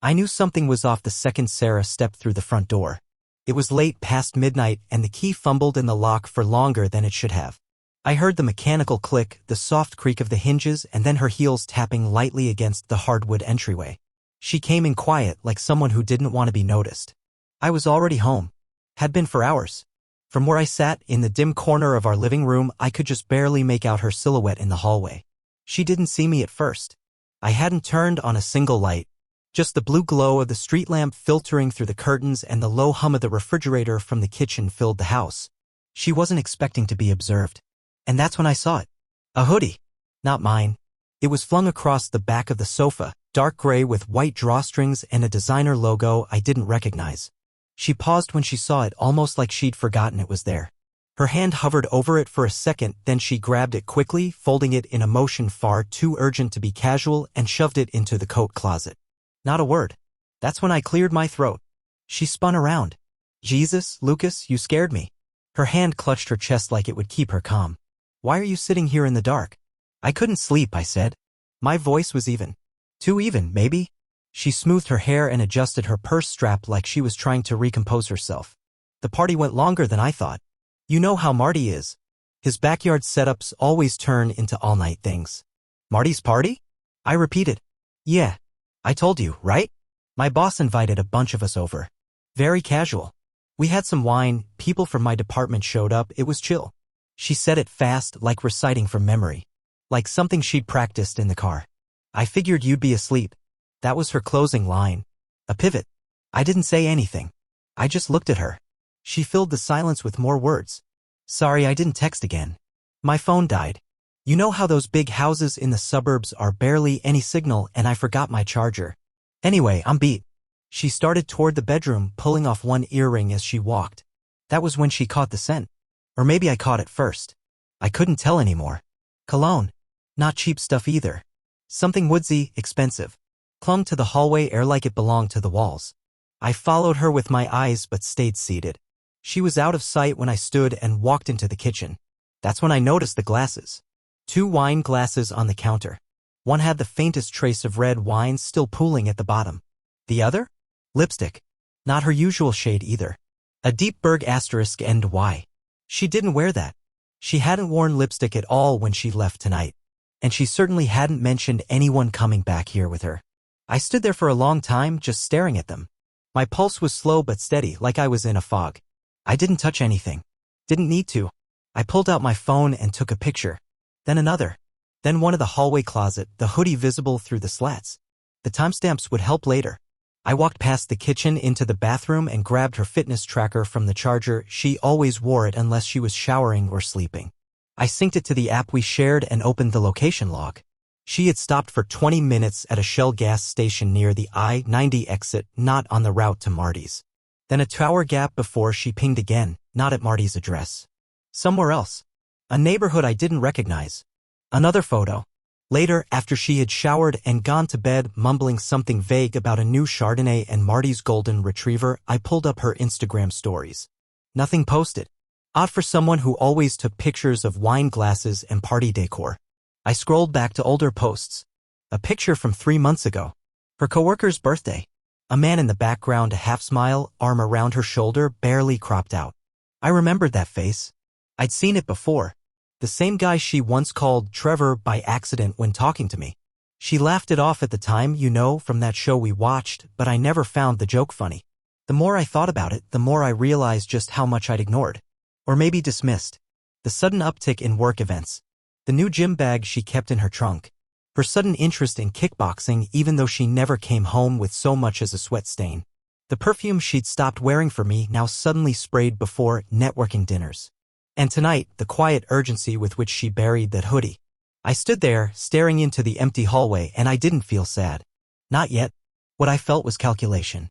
I knew something was off the second Sarah stepped through the front door. It was late past midnight and the key fumbled in the lock for longer than it should have. I heard the mechanical click, the soft creak of the hinges, and then her heels tapping lightly against the hardwood entryway. She came in quiet, like someone who didn't want to be noticed. I was already home. Had been for hours. From where I sat, in the dim corner of our living room, I could just barely make out her silhouette in the hallway. She didn't see me at first. I hadn't turned on a single light. Just the blue glow of the street lamp filtering through the curtains and the low hum of the refrigerator from the kitchen filled the house. She wasn't expecting to be observed. And that's when I saw it. A hoodie. Not mine. It was flung across the back of the sofa, dark gray with white drawstrings and a designer logo I didn't recognize. She paused when she saw it, almost like she'd forgotten it was there. Her hand hovered over it for a second, then she grabbed it quickly, folding it in a motion far too urgent to be casual, and shoved it into the coat closet. Not a word. That's when I cleared my throat. She spun around. Jesus, Lucas, you scared me. Her hand clutched her chest like it would keep her calm. Why are you sitting here in the dark? I couldn't sleep, I said. My voice was even. Too even, maybe? She smoothed her hair and adjusted her purse strap like she was trying to recompose herself. The party went longer than I thought. You know how Marty is. His backyard setups always turn into all-night things. Marty's party? I repeated. Yeah. I told you, right? My boss invited a bunch of us over. Very casual. We had some wine, people from my department showed up, it was chill. She said it fast, like reciting from memory. Like something she'd practiced in the car. I figured you'd be asleep. That was her closing line. A pivot. I didn't say anything. I just looked at her. She filled the silence with more words. Sorry, I didn't text again. My phone died. You know how those big houses in the suburbs are barely any signal, and I forgot my charger. Anyway, I'm beat. She started toward the bedroom, pulling off one earring as she walked. That was when she caught the scent. Or maybe I caught it first. I couldn't tell anymore. Cologne. Not cheap stuff either. Something woodsy, expensive. Clung to the hallway air like it belonged to the walls. I followed her with my eyes but stayed seated. She was out of sight when I stood and walked into the kitchen. That's when I noticed the glasses. 2 wine glasses on the counter. One had the faintest trace of red wine still pooling at the bottom. The other? Lipstick. Not her usual shade either. A deep Berg asterisk and Y. She didn't wear that. She hadn't worn lipstick at all when she left tonight. And she certainly hadn't mentioned anyone coming back here with her. I stood there for a long time, just staring at them. My pulse was slow but steady, like I was in a fog. I didn't touch anything. Didn't need to. I pulled out my phone and took a picture. Then another. Then one of the hallway closet, the hoodie visible through the slats. The timestamps would help later. I walked past the kitchen into the bathroom and grabbed her fitness tracker from the charger. She always wore it unless she was showering or sleeping. I synced it to the app we shared and opened the location log. She had stopped for 20 minutes at a Shell gas station near the I-90 exit, not on the route to Marty's. Then a 2-hour gap before she pinged again, not at Marty's address. Somewhere else. A neighborhood I didn't recognize. Another photo. Later, after she had showered and gone to bed, mumbling something vague about a new Chardonnay and Marty's golden retriever, I pulled up her Instagram stories. Nothing posted. Odd for someone who always took pictures of wine glasses and party decor. I scrolled back to older posts. A picture from 3 months ago. Her coworker's birthday. A man in the background, a half smile, arm around her shoulder, barely cropped out. I remembered that face. I'd seen it before. The same guy she once called Trevor by accident when talking to me. She laughed it off at the time, you know, from that show we watched, but I never found the joke funny. The more I thought about it, the more I realized just how much I'd ignored. Or maybe dismissed. The sudden uptick in work events. The new gym bag she kept in her trunk. Her sudden interest in kickboxing even though she never came home with so much as a sweat stain. The perfume she'd stopped wearing for me now suddenly sprayed before networking dinners. And tonight, the quiet urgency with which she buried that hoodie. I stood there, staring into the empty hallway, and I didn't feel sad. Not yet. What I felt was calculation.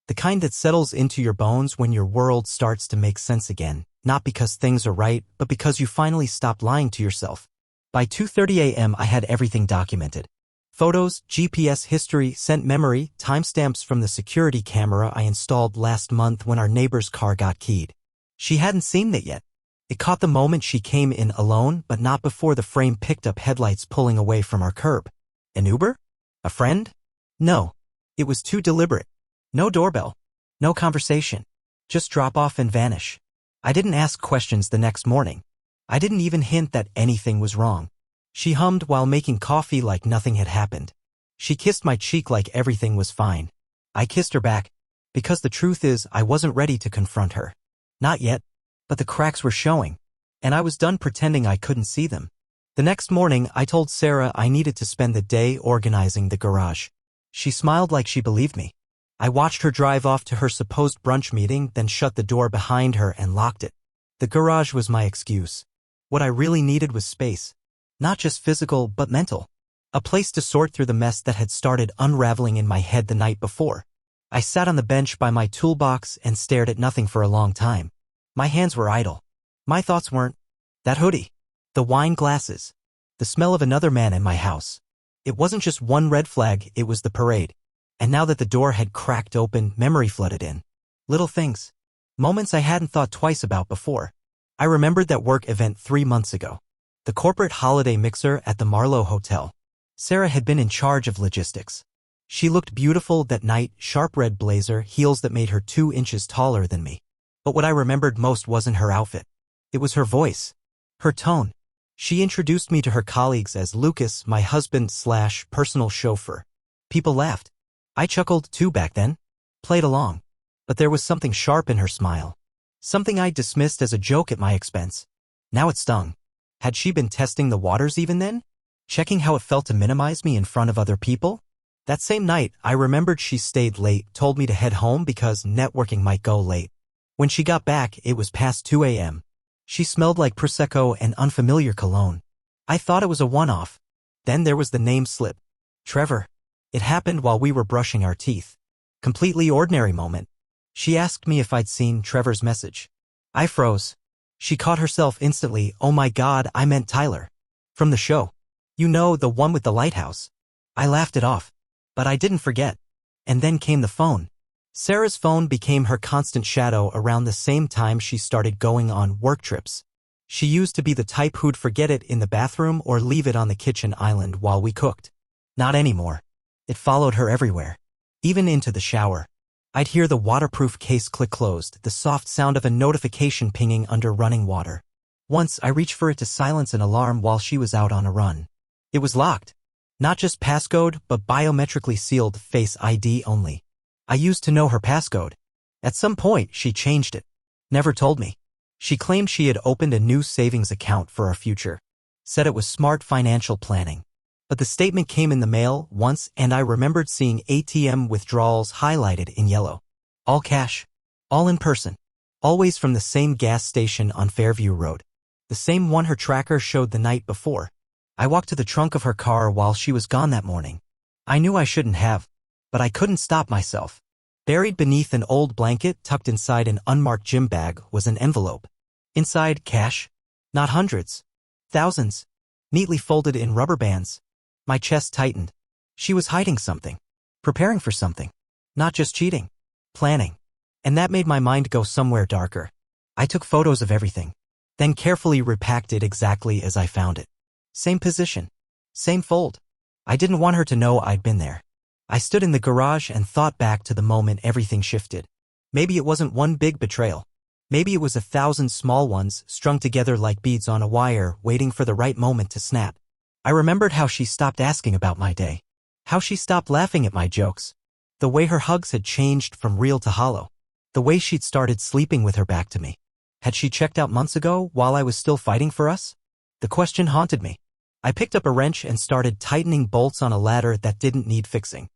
The kind that settles into your bones when your world starts to make sense again, not because things are right, but because you finally stopped lying to yourself. By 2:30 a.m. I had everything documented. Photos, GPS history, sent memory, timestamps from the security camera I installed last month when our neighbor's car got keyed. She hadn't seen that yet. It caught the moment she came in alone, but not before the frame picked up headlights pulling away from our curb. An Uber? A friend? No. It was too deliberate. No doorbell. No conversation. Just drop off and vanish. I didn't ask questions the next morning. I didn't even hint that anything was wrong. She hummed while making coffee like nothing had happened. She kissed my cheek like everything was fine. I kissed her back, because the truth is I wasn't ready to confront her. Not yet, but the cracks were showing, and I was done pretending I couldn't see them. The next morning, I told Sarah I needed to spend the day organizing the garage. She smiled like she believed me. I watched her drive off to her supposed brunch meeting, then shut the door behind her and locked it. The garage was my excuse. What I really needed was space. Not just physical, but mental. A place to sort through the mess that had started unraveling in my head the night before. I sat on the bench by my toolbox and stared at nothing for a long time. My hands were idle. My thoughts weren't. That hoodie. The wine glasses. The smell of another man in my house. It wasn't just one red flag, it was the parade. And now that the door had cracked open, memory flooded in. Little things. Moments I hadn't thought twice about before. I remembered that work event 3 months ago. The corporate holiday mixer at the Marlowe Hotel. Sarah had been in charge of logistics. She looked beautiful that night, sharp red blazer, heels that made her 2 inches taller than me. But what I remembered most wasn't her outfit. It was her voice. Her tone. She introduced me to her colleagues as Lucas, my husband/personal chauffeur. People laughed. I chuckled too back then. Played along. But there was something sharp in her smile. Something I dismissed as a joke at my expense. Now it stung. Had she been testing the waters even then? Checking how it felt to minimize me in front of other people? That same night, I remembered she stayed late, told me to head home because networking might go late. When she got back, it was past 2 a.m. She smelled like Prosecco and unfamiliar cologne. I thought it was a one-off. Then there was the name slip. Trevor. It happened while we were brushing our teeth. Completely ordinary moment. She asked me if I'd seen Trevor's message. I froze. She caught herself instantly. Oh my God, I meant Tyler. From the show. You know, the one with the lighthouse. I laughed it off. But I didn't forget. And then came the phone. Sarah's phone became her constant shadow around the same time she started going on work trips. She used to be the type who'd forget it in the bathroom or leave it on the kitchen island while we cooked. Not anymore. It followed her everywhere. Even into the shower. I'd hear the waterproof case click closed, the soft sound of a notification pinging under running water. Once I reached for it to silence an alarm while she was out on a run. It was locked. Not just passcode, but biometrically sealed, Face ID only. I used to know her passcode. At some point, she changed it. Never told me. She claimed she had opened a new savings account for our future. Said it was smart financial planning. But the statement came in the mail once, and I remembered seeing ATM withdrawals highlighted in yellow. All cash. All in person. Always from the same gas station on Fairview Road. The same one her tracker showed the night before. I walked to the trunk of her car while she was gone that morning. I knew I shouldn't have. But I couldn't stop myself. Buried beneath an old blanket tucked inside an unmarked gym bag was an envelope. Inside, cash. Not hundreds. Thousands. Neatly folded in rubber bands. My chest tightened. She was hiding something. Preparing for something. Not just cheating. Planning. And that made my mind go somewhere darker. I took photos of everything. Then carefully repacked it exactly as I found it. Same position. Same fold. I didn't want her to know I'd been there. I stood in the garage and thought back to the moment everything shifted. Maybe it wasn't one big betrayal. Maybe it was 1,000 small ones strung together like beads on a wire, waiting for the right moment to snap. I remembered how she stopped asking about my day. How she stopped laughing at my jokes. The way her hugs had changed from real to hollow. The way she'd started sleeping with her back to me. Had she checked out months ago while I was still fighting for us? The question haunted me. I picked up a wrench and started tightening bolts on a ladder that didn't need fixing.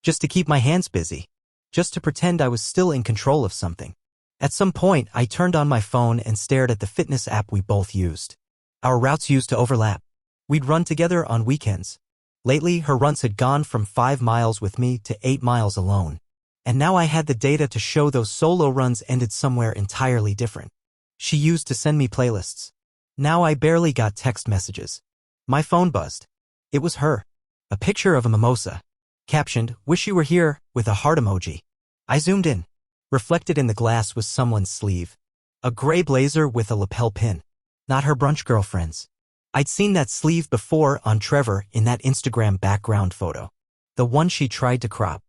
Just to keep my hands busy. Just to pretend I was still in control of something. At some point, I turned on my phone and stared at the fitness app we both used. Our routes used to overlap. We'd run together on weekends. Lately, her runs had gone from 5 miles with me to 8 miles alone. And now I had the data to show those solo runs ended somewhere entirely different. She used to send me playlists. Now I barely got text messages. My phone buzzed. It was her. A picture of a mimosa. Captioned, "Wish you were here," with a heart emoji. I zoomed in. Reflected in the glass was someone's sleeve. A gray blazer with a lapel pin. Not her brunch girlfriend's. I'd seen that sleeve before on Trevor in that Instagram background photo. The one she tried to crop.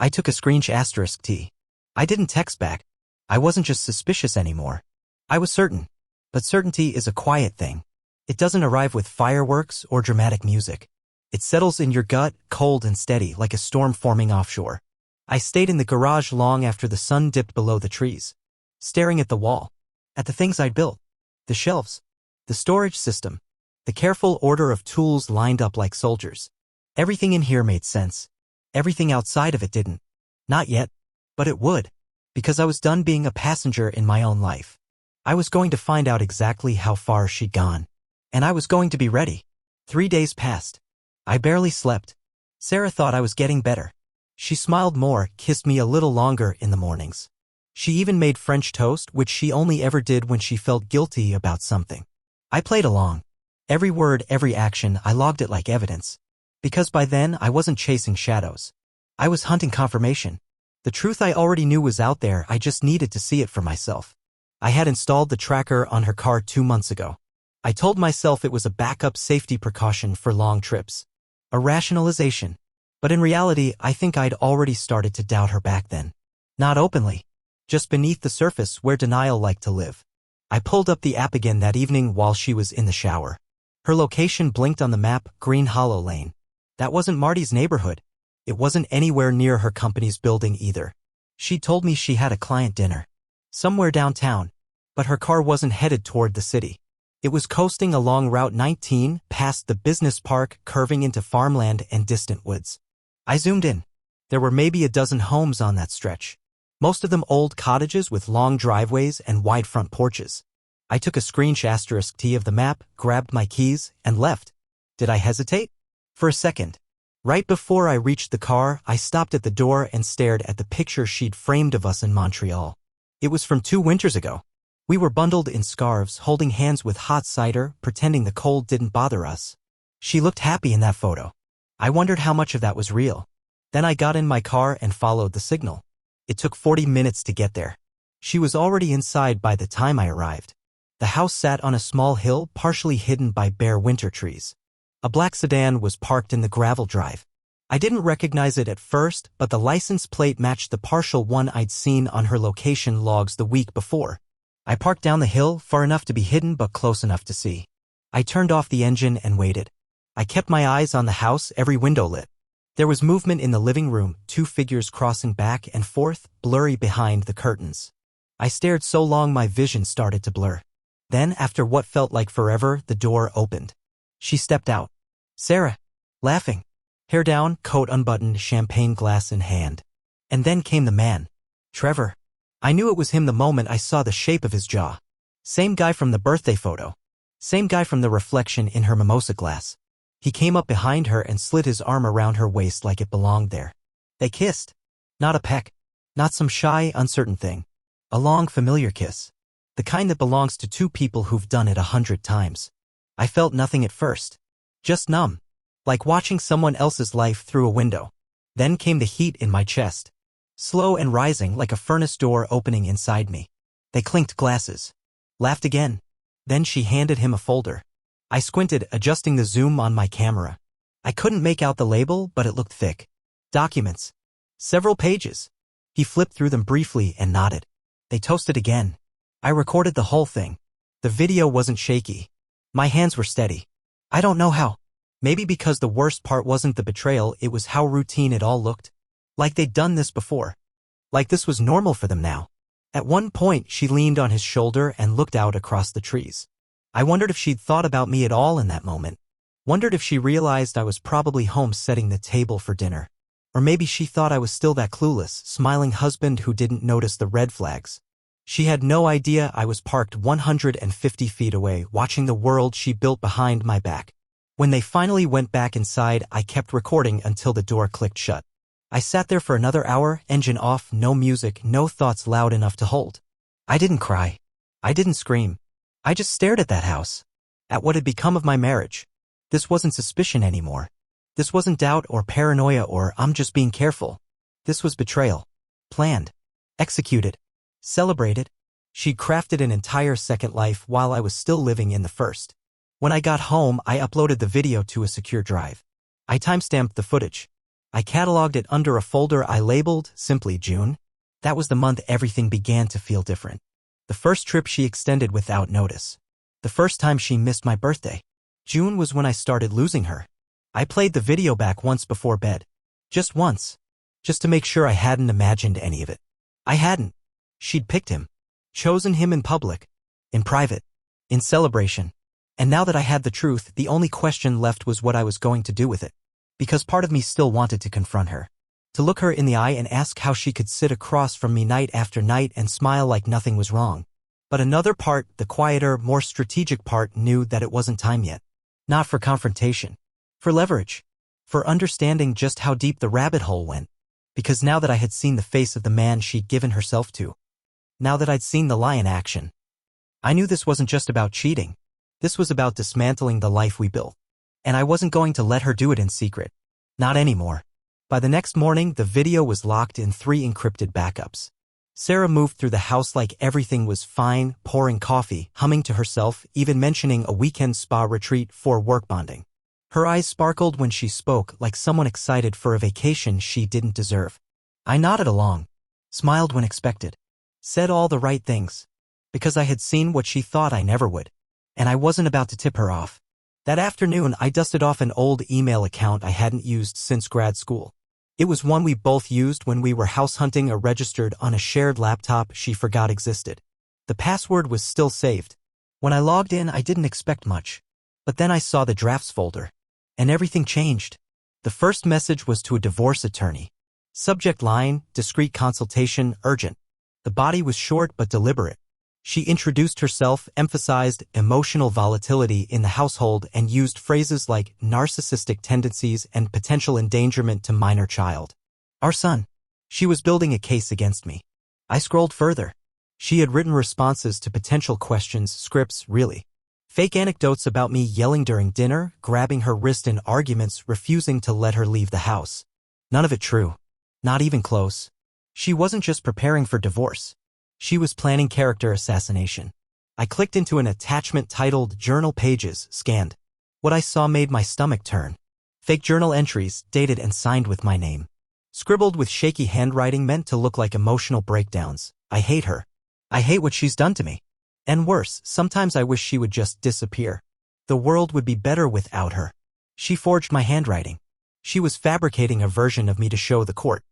I took a screenshot. I didn't text back. I wasn't just suspicious anymore. I was certain. But certainty is a quiet thing. It doesn't arrive with fireworks or dramatic music. It settles in your gut, cold and steady, like a storm forming offshore. I stayed in the garage long after the sun dipped below the trees, staring at the wall, at the things I'd built, the shelves, the storage system, the careful order of tools lined up like soldiers. Everything in here made sense. Everything outside of it didn't. Not yet. But it would. Because I was done being a passenger in my own life. I was going to find out exactly how far she'd gone. And I was going to be ready. 3 days passed. I barely slept. Sarah thought I was getting better. She smiled more, kissed me a little longer in the mornings. She even made French toast, which she only ever did when she felt guilty about something. I played along. Every word, every action, I logged it like evidence. Because by then, I wasn't chasing shadows. I was hunting confirmation. The truth I already knew was out there, I just needed to see it for myself. I had installed the tracker on her car 2 months ago. I told myself it was a backup safety precaution for long trips. A rationalization. But in reality, I think I'd already started to doubt her back then. Not openly. Just beneath the surface where denial liked to live. I pulled up the app again that evening while she was in the shower. Her location blinked on the map, Green Hollow Lane. That wasn't Marty's neighborhood. It wasn't anywhere near her company's building either. She told me she had a client dinner. Somewhere downtown. But her car wasn't headed toward the city. It was coasting along Route 19, past the business park, curving into farmland and distant woods. I zoomed in. There were maybe a dozen homes on that stretch. Most of them old cottages with long driveways and wide front porches. I took a screenshot of the map, grabbed my keys, and left. Did I hesitate? For a second. Right before I reached the car, I stopped at the door and stared at the picture she'd framed of us in Montreal. It was from 2 winters ago. We were bundled in scarves, holding hands with hot cider, pretending the cold didn't bother us. She looked happy in that photo. I wondered how much of that was real. Then I got in my car and followed the signal. It took 40 minutes to get there. She was already inside by the time I arrived. The house sat on a small hill, partially hidden by bare winter trees. A black sedan was parked in the gravel drive. I didn't recognize it at first, but the license plate matched the partial one I'd seen on her location logs the week before. I parked down the hill, far enough to be hidden but close enough to see. I turned off the engine and waited. I kept my eyes on the house, every window lit. There was movement in the living room, 2 figures crossing back and forth, blurry behind the curtains. I stared so long my vision started to blur. Then, after what felt like forever, the door opened. She stepped out. Sarah. Laughing. Hair down, coat unbuttoned, champagne glass in hand. And then came the man. Trevor. I knew it was him the moment I saw the shape of his jaw. Same guy from the birthday photo. Same guy from the reflection in her mimosa glass. He came up behind her and slid his arm around her waist like it belonged there. They kissed. Not a peck. Not some shy, uncertain thing. A long, familiar kiss. The kind that belongs to 2 people who've done it 100 times. I felt nothing at first. Just numb. Like watching someone else's life through a window. Then came the heat in my chest. Slow and rising like a furnace door opening inside me. They clinked glasses. Laughed again. Then she handed him a folder. I squinted, adjusting the zoom on my camera. I couldn't make out the label, but it looked thick. Documents. Several pages. He flipped through them briefly and nodded. They toasted again. I recorded the whole thing. The video wasn't shaky. My hands were steady. I don't know how. Maybe because the worst part wasn't the betrayal, it was how routine it all looked. Like they'd done this before. Like this was normal for them now. At one point, she leaned on his shoulder and looked out across the trees. I wondered if she'd thought about me at all in that moment. Wondered if she realized I was probably home setting the table for dinner. Or maybe she thought I was still that clueless, smiling husband who didn't notice the red flags. She had no idea I was parked 150 feet away, watching the world she built behind my back. When they finally went back inside, I kept recording until the door clicked shut. I sat there for another hour, engine off, no music, no thoughts loud enough to hold. I didn't cry. I didn't scream. I just stared at that house. At what had become of my marriage. This wasn't suspicion anymore. This wasn't doubt or paranoia or I'm just being careful. This was betrayal. Planned. Executed. Celebrated. She'd crafted an entire second life while I was still living in the first. When I got home, I uploaded the video to a secure drive. I timestamped the footage. I cataloged it under a folder I labeled simply June. That was the month everything began to feel different. The first trip she extended without notice. The first time she missed my birthday. June was when I started losing her. I played the video back once before bed. Just once. Just to make sure I hadn't imagined any of it. I hadn't. She'd picked him. Chosen him in public. In private. In celebration. And now that I had the truth, the only question left was what I was going to do with it. Because part of me still wanted to confront her. To look her in the eye and ask how she could sit across from me night after night and smile like nothing was wrong. But another part, the quieter, more strategic part, knew that it wasn't time yet. Not for confrontation. For leverage. For understanding just how deep the rabbit hole went. Because now that I had seen the face of the man she'd given herself to. Now that I'd seen the lie in action. I knew this wasn't just about cheating. This was about dismantling the life we built. And I wasn't going to let her do it in secret. Not anymore. By the next morning, the video was locked in 3 encrypted backups. Sarah moved through the house like everything was fine, pouring coffee, humming to herself, even mentioning a weekend spa retreat for work bonding. Her eyes sparkled when she spoke like someone excited for a vacation she didn't deserve. I nodded along, smiled when expected, said all the right things, because I had seen what she thought I never would, and I wasn't about to tip her off. That afternoon, I dusted off an old email account I hadn't used since grad school. It was one we both used when we were house hunting or registered on a shared laptop she forgot existed. The password was still saved. When I logged in, I didn't expect much. But then I saw the drafts folder. And everything changed. The first message was to a divorce attorney. Subject line, discreet consultation, urgent. The body was short but deliberate. She introduced herself, emphasized emotional volatility in the household, and used phrases like narcissistic tendencies and potential endangerment to minor child. Our son. She was building a case against me. I scrolled further. She had written responses to potential questions, scripts, really. Fake anecdotes about me yelling during dinner, grabbing her wrist in arguments, refusing to let her leave the house. None of it true. Not even close. She wasn't just preparing for divorce. She was planning character assassination. I clicked into an attachment titled Journal Pages, scanned. What I saw made my stomach turn. Fake journal entries, dated and signed with my name. Scribbled with shaky handwriting meant to look like emotional breakdowns. I hate her. I hate what she's done to me. And worse, sometimes I wish she would just disappear. The world would be better without her. She forged my handwriting. She was fabricating a version of me to show the court.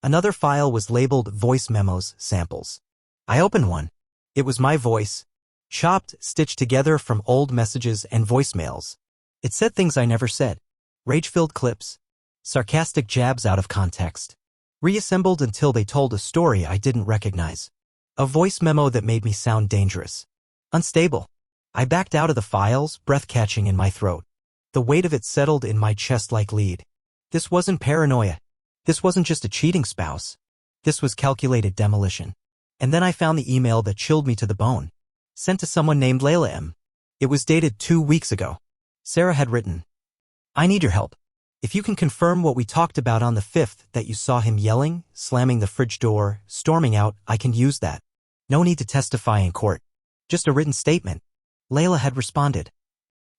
Another file was labeled Voice Memos, Samples. I opened one. It was my voice. Chopped, stitched together from old messages and voicemails. It said things I never said. Rage-filled clips. Sarcastic jabs out of context. Reassembled until they told a story I didn't recognize. A voice memo that made me sound dangerous. Unstable. I backed out of the files, breath catching in my throat. The weight of it settled in my chest like lead. This wasn't paranoia. This wasn't just a cheating spouse. This was calculated demolition. And then I found the email that chilled me to the bone. Sent to someone named Layla M. It was dated 2 weeks ago. Sarah had written, I need your help. If you can confirm what we talked about on the 5th, that you saw him yelling, slamming the fridge door, storming out, I can use that. No need to testify in court. Just a written statement. Layla had responded.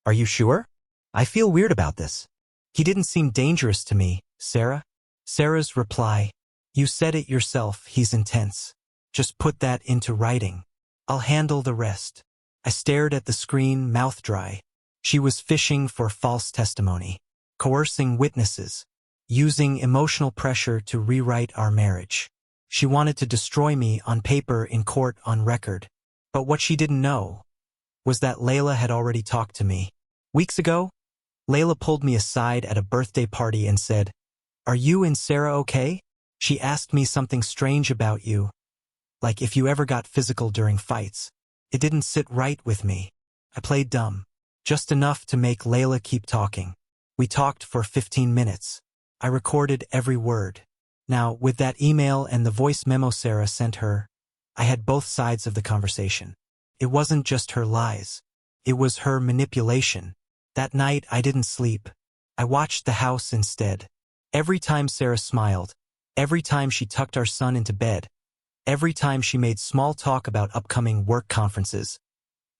Are you sure? I feel weird about this. He didn't seem dangerous to me, Sarah. Sarah's reply. You said it yourself, he's intense. Just put that into writing. I'll handle the rest. I stared at the screen, mouth dry. She was fishing for false testimony, coercing witnesses, using emotional pressure to rewrite our marriage. She wanted to destroy me on paper, in court, on record. But what she didn't know was that Layla had already talked to me. Weeks ago, Layla pulled me aside at a birthday party and said, Are you and Sarah okay? She asked me something strange about you. Like if you ever got physical during fights. It didn't sit right with me. I played dumb. Just enough to make Layla keep talking. We talked for 15 minutes. I recorded every word. Now, with that email and the voice memo Sarah sent her, I had both sides of the conversation. It wasn't just her lies. It was her manipulation. That night, I didn't sleep. I watched the house instead. Every time Sarah smiled, every time she tucked our son into bed, every time she made small talk about upcoming work conferences,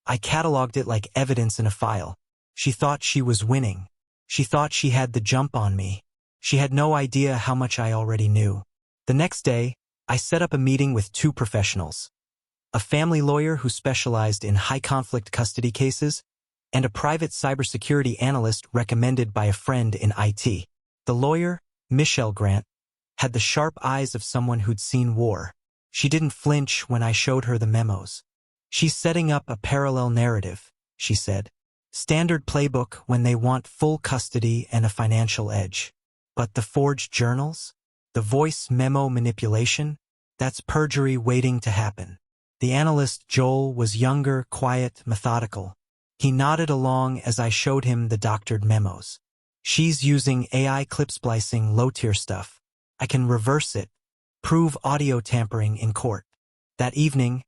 I cataloged it like evidence in a file. She thought she was winning. She thought she had the jump on me. She had no idea how much I already knew. The next day, I set up a meeting with two professionals. A family lawyer who specialized in high-conflict custody cases, and a private cybersecurity analyst recommended by a friend in IT. The lawyer, Michelle Grant, had the sharp eyes of someone who'd seen war. She didn't flinch when I showed her the memos. "She's setting up a parallel narrative," she said. "Standard playbook when they want full custody and a financial edge. But the forged journals? The voice memo manipulation? That's perjury waiting to happen." The analyst, Joel, was younger, quiet, methodical. He nodded along as I showed him the doctored memos. "She's using AI clip splicing, low-tier stuff. I can reverse it, prove audio tampering in court." That evening,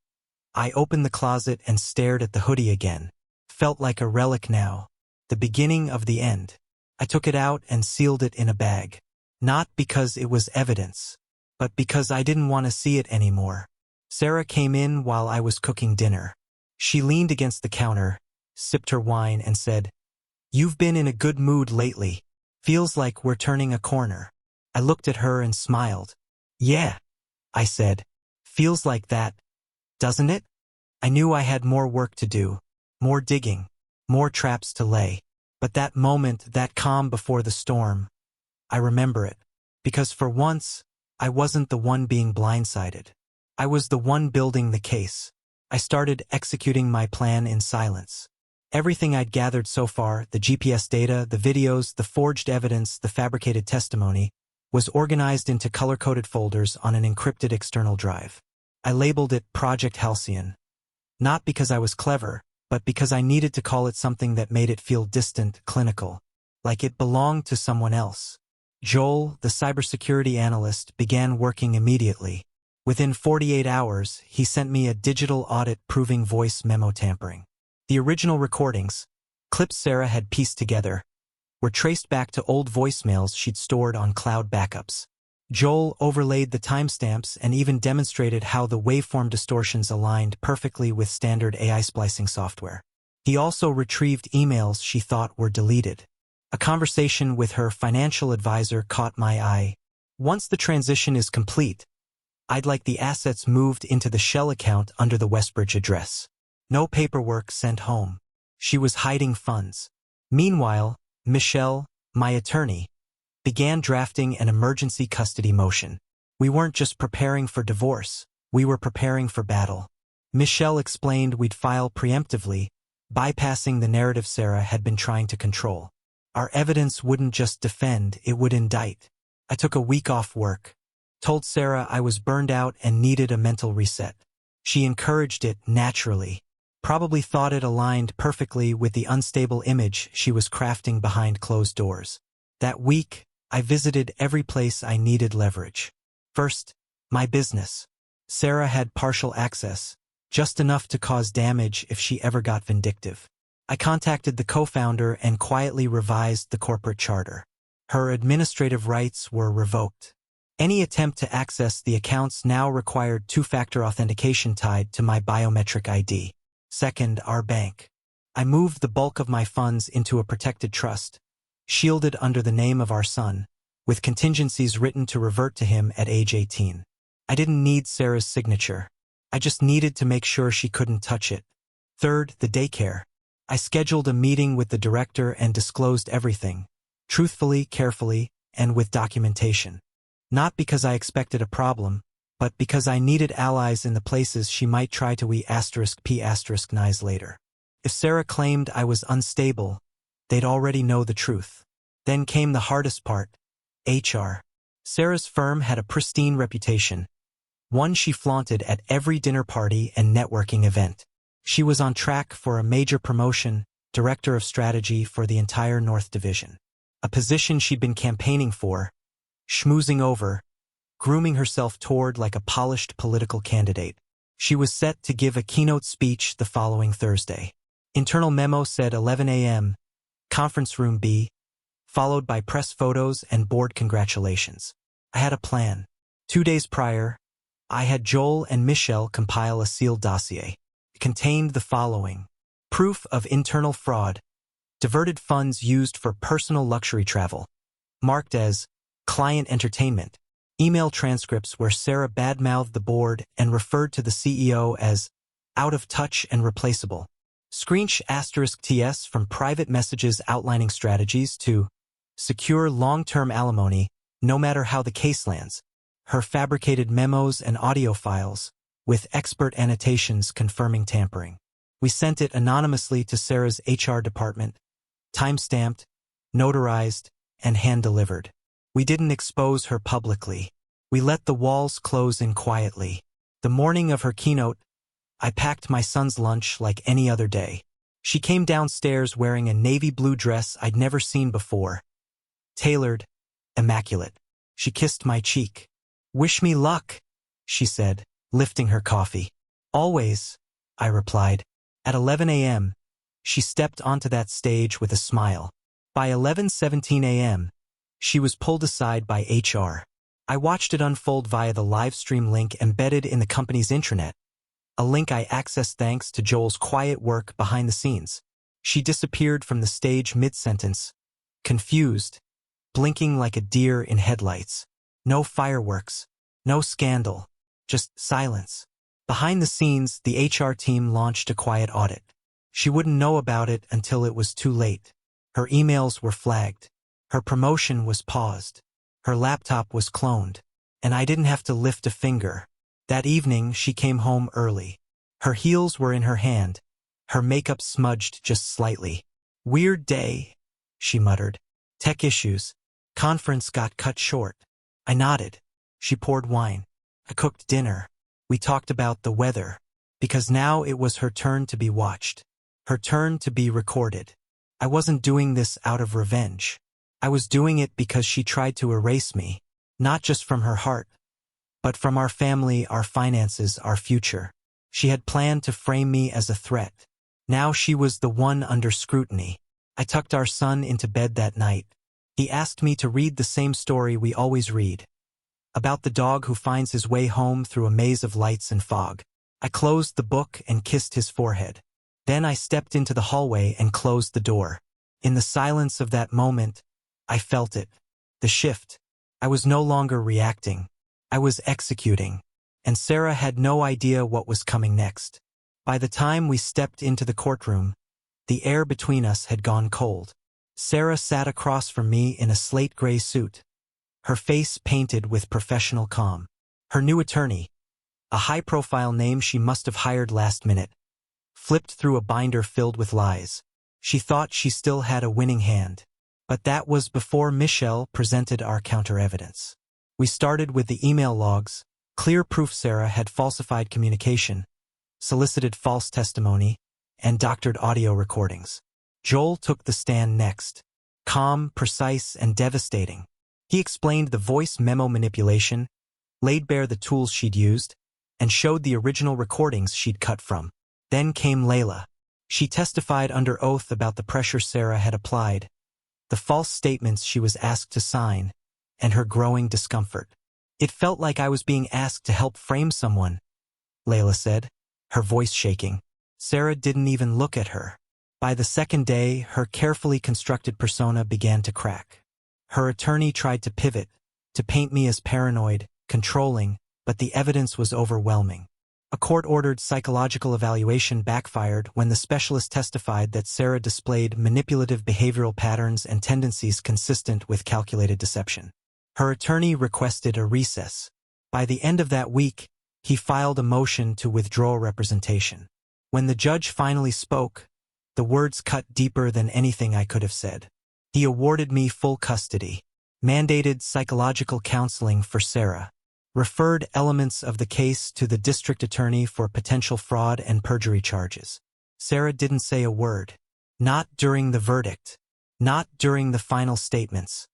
I opened the closet and stared at the hoodie again. Felt like a relic now. The beginning of the end. I took it out and sealed it in a bag. Not because it was evidence, but because I didn't want to see it anymore. Sarah came in while I was cooking dinner. She leaned against the counter, sipped her wine, and said, "You've been in a good mood lately. Feels like we're turning a corner." I looked at her and smiled. "Yeah," I said. "Feels like that, doesn't it?" I knew I had more work to do, more digging, more traps to lay. But that moment, that calm before the storm, I remember it. Because for once, I wasn't the one being blindsided. I was the one building the case. I started executing my plan in silence. Everything I'd gathered so far, the GPS data, the videos, the forged evidence, the fabricated testimony, was organized into color-coded folders on an encrypted external drive. I labeled it Project Halcyon. Not because I was clever, but because I needed to call it something that made it feel distant, clinical, like it belonged to someone else. Joel, the cybersecurity analyst, began working immediately. Within 48 hours, he sent me a digital audit proving voice memo tampering. The original recordings, clips Sarah had pieced together, were traced back to old voicemails she'd stored on cloud backups. Joel overlaid the timestamps and even demonstrated how the waveform distortions aligned perfectly with standard AI splicing software. He also retrieved emails she thought were deleted. A conversation with her financial advisor caught my eye. "Once the transition is complete, I'd like the assets moved into the shell account under the Westbridge address. No paperwork sent home." She was hiding funds. Meanwhile, Michelle, my attorney, began drafting an emergency custody motion. We weren't just preparing for divorce, we were preparing for battle. Michelle explained we'd file preemptively, bypassing the narrative Sarah had been trying to control. Our evidence wouldn't just defend, it would indict. I took a week off work. Told Sarah I was burned out and needed a mental reset. She encouraged it naturally. Probably thought it aligned perfectly with the unstable image she was crafting behind closed doors. That week, I visited every place I needed leverage. First, my business. Sarah had partial access, just enough to cause damage if she ever got vindictive. I contacted the co-founder and quietly revised the corporate charter. Her administrative rights were revoked. Any attempt to access the accounts now required two-factor authentication tied to my biometric ID. Second, our bank. I moved the bulk of my funds into a protected trust, shielded under the name of our son, with contingencies written to revert to him at age 18. I didn't need Sarah's signature. I just needed to make sure she couldn't touch it. Third, the daycare. I scheduled a meeting with the director and disclosed everything, truthfully, carefully, and with documentation. Not because I expected a problem, but because I needed allies in the places she might try to *p******nise later. If Sarah claimed I was unstable, they'd already know the truth. Then came the hardest part, HR. Sarah's firm had a pristine reputation, one she flaunted at every dinner party and networking event. She was on track for a major promotion, director of strategy for the entire North Division. A position she'd been campaigning for, schmoozing over, grooming herself toward like a polished political candidate. She was set to give a keynote speech the following Thursday. Internal memo said 11 a.m., conference room B, followed by press photos and board congratulations. I had a plan. 2 days prior, I had Joel and Michelle compile a sealed dossier. It contained the following: proof of internal fraud, diverted funds used for personal luxury travel, marked as client entertainment, email transcripts where Sarah badmouthed the board and referred to the CEO as out of touch and replaceable. *TS from private messages outlining strategies to secure long-term alimony, no matter how the case lands. Her fabricated memos and audio files, with expert annotations confirming tampering. We sent it anonymously to Sarah's HR department, time-stamped, notarized, and hand-delivered. We didn't expose her publicly. We let the walls close in quietly. The morning of her keynote, I packed my son's lunch like any other day. She came downstairs wearing a navy blue dress I'd never seen before. Tailored, immaculate. She kissed my cheek. "Wish me luck," she said, lifting her coffee. "Always," I replied. At 11 a.m., she stepped onto that stage with a smile. By 11:17 a.m., she was pulled aside by HR. I watched it unfold via the live stream link embedded in the company's intranet, a link I accessed thanks to Joel's quiet work behind the scenes. She disappeared from the stage mid-sentence, confused, blinking like a deer in headlights. No fireworks, no scandal, just silence. Behind the scenes, the HR team launched a quiet audit. She wouldn't know about it until it was too late. Her emails were flagged. Her promotion was paused. Her laptop was cloned. And I didn't have to lift a finger. That evening, she came home early. Her heels were in her hand. Her makeup smudged just slightly. "Weird day," she muttered. "Tech issues. Conference got cut short." I nodded. She poured wine. I cooked dinner. We talked about the weather. Because now it was her turn to be watched. Her turn to be recorded. I wasn't doing this out of revenge. I was doing it because she tried to erase me. Not just from her heart, but from our family, our finances, our future. She had planned to frame me as a threat. Now she was the one under scrutiny. I tucked our son into bed that night. He asked me to read the same story we always read. About the dog who finds his way home through a maze of lights and fog. I closed the book and kissed his forehead. Then I stepped into the hallway and closed the door. In the silence of that moment, I felt it. The shift. I was no longer reacting. I was executing. And Sarah had no idea what was coming next. By the time we stepped into the courtroom, the air between us had gone cold. Sarah sat across from me in a slate gray suit, her face painted with professional calm. Her new attorney, a high-profile name she must have hired last minute, flipped through a binder filled with lies. She thought she still had a winning hand. But that was before Michelle presented our counter-evidence. We started with the email logs, clear proof Sarah had falsified communication, solicited false testimony, and doctored audio recordings. Joel took the stand next. Calm, precise, and devastating. He explained the voice memo manipulation, laid bare the tools she'd used, and showed the original recordings she'd cut from. Then came Layla. She testified under oath about the pressure Sarah had applied, the false statements she was asked to sign, and her growing discomfort. "It felt like I was being asked to help frame someone," Layla said, her voice shaking. Sarah didn't even look at her. By the second day, her carefully constructed persona began to crack. Her attorney tried to pivot, to paint me as paranoid, controlling, but the evidence was overwhelming. A court-ordered psychological evaluation backfired when the specialist testified that Sarah displayed manipulative behavioral patterns and tendencies consistent with calculated deception. Her attorney requested a recess. By the end of that week, he filed a motion to withdraw representation. When the judge finally spoke, the words cut deeper than anything I could have said. He awarded me full custody, mandated psychological counseling for Sarah, referred elements of the case to the district attorney for potential fraud and perjury charges. Sarah didn't say a word. Not during the verdict. Not during the final statements.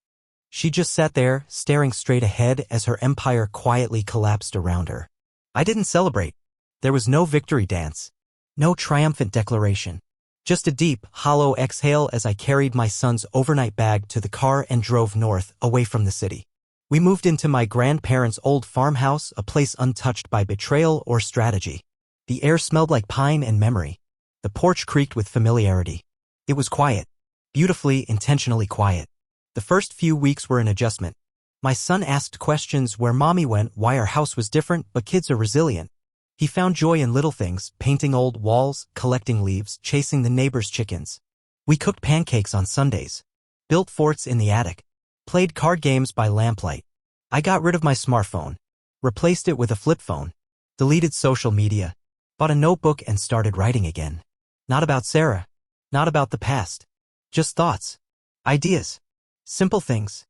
She just sat there, staring straight ahead as her empire quietly collapsed around her. I didn't celebrate. There was no victory dance. No triumphant declaration. Just a deep, hollow exhale as I carried my son's overnight bag to the car and drove north, away from the city. We moved into my grandparents' old farmhouse, a place untouched by betrayal or strategy. The air smelled like pine and memory. The porch creaked with familiarity. It was quiet. Beautifully, intentionally quiet. The first few weeks were an adjustment. My son asked questions where mommy went, why our house was different, but kids are resilient. He found joy in little things, painting old walls, collecting leaves, chasing the neighbor's chickens. We cooked pancakes on Sundays, built forts in the attic, played card games by lamplight. I got rid of my smartphone, replaced it with a flip phone, deleted social media, bought a notebook and started writing again. Not about Sarah, not about the past, just thoughts, ideas, simple things.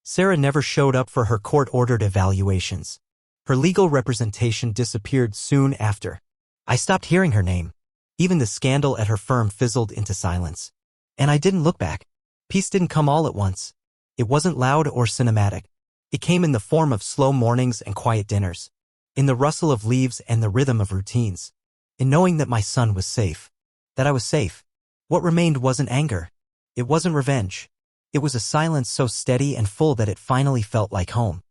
Sarah never showed up for her court-ordered evaluations. Her legal representation disappeared soon after. I stopped hearing her name. Even the scandal at her firm fizzled into silence. And I didn't look back. Peace didn't come all at once. It wasn't loud or cinematic. It came in the form of slow mornings and quiet dinners, in the rustle of leaves and the rhythm of routines, in knowing that my son was safe, that I was safe. What remained wasn't anger. It wasn't revenge. It was a silence so steady and full that it finally felt like home.